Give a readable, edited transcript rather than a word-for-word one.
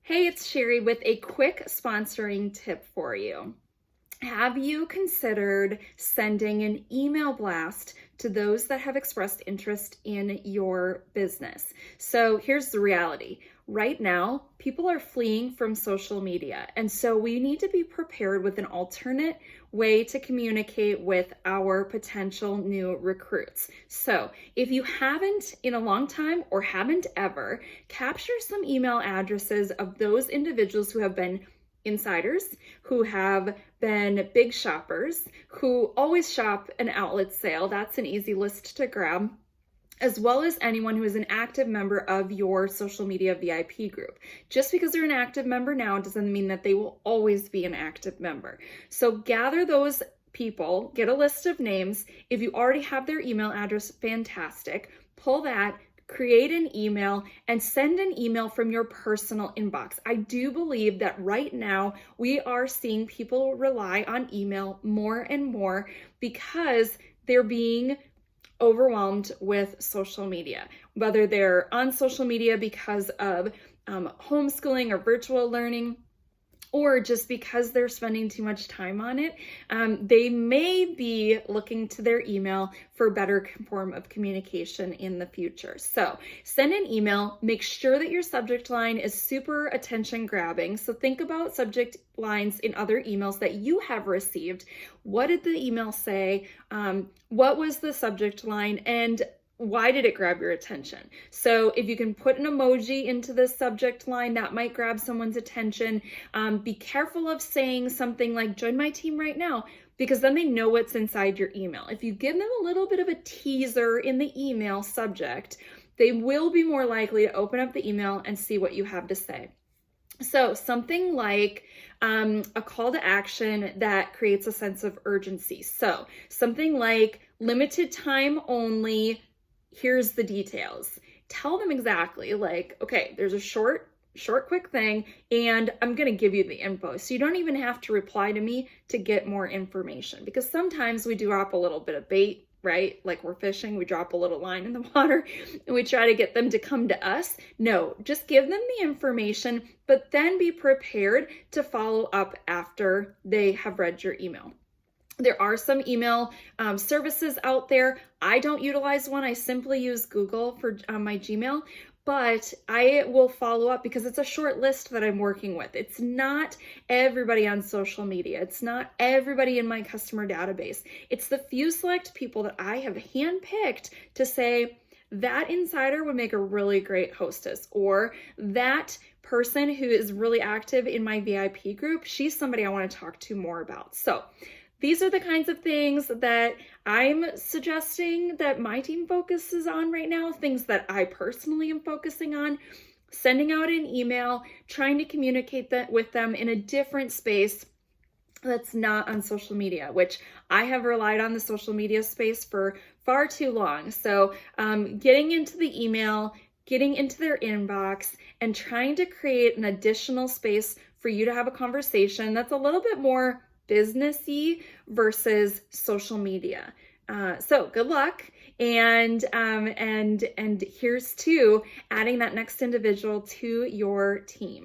Hey, it's Sherry with a quick sponsoring tip for you. Have you considered sending an email blast to those that have expressed interest in your business? So here's the reality. Right now, people are fleeing from social media, and so we need to be prepared with an alternate way to communicate with our potential new recruits. So if you haven't in a long time or haven't ever, capture some email addresses of those individuals who have been insiders, who have been big shoppers, who always shop an outlet sale. That's an easy list to grab, as well as anyone who is an active member of your social media VIP group. Just because they're an active member now doesn't mean that they will always be an active member. So gather those people, get a list of names. If you already have their email address, fantastic. Pull that, create an email, and send an email from your personal inbox. I do believe that right now we are seeing people rely on email more and more because they're being overwhelmed with social media, whether they're on social media because of homeschooling or virtual learning, or just because they're spending too much time on it. They may be looking to their email for a better form of communication in the future. So send an email, make sure that your subject line is super attention grabbing. So think about subject lines in other emails that you have received. What did the email say? What was the subject line? And why did it grab your attention? So if you can put an emoji into the subject line, that might grab someone's attention. Be careful of saying something like, join my team right now, because then they know what's inside your email. If you give them a little bit of a teaser in the email subject, they will be more likely to open up the email and see what you have to say. So something like a call to action that creates a sense of urgency. So something like limited time only, here's the details. Tell them exactly, like, okay, there's a short, quick thing, and I'm going to give you the info. So you don't even have to reply to me to get more information, because sometimes we do drop a little bit of bait, right? Like we're fishing, we drop a little line in the water and we try to get them to come to us. No, just give them the information, but then be prepared to follow up after they have read your email. There are some email services out there. I don't utilize one. I simply use Google for my Gmail, but I will follow up because it's a short list that I'm working with. It's not everybody on social media. It's not everybody in my customer database. It's the few select people that I have handpicked to say, that insider would make a really great hostess, or that person who is really active in my VIP group, she's somebody I want to talk to more about. So these are the kinds of things that I'm suggesting that my team focuses on right now, things that I personally am focusing on. Sending out an email, trying to communicate that with them in a different space that's not on social media, which I have relied on the social media space for far too long. So getting into the email, getting into their inbox, and trying to create an additional space for you to have a conversation that's a little bit more businessy versus social media. So good luck. And here's to adding that next individual to your team.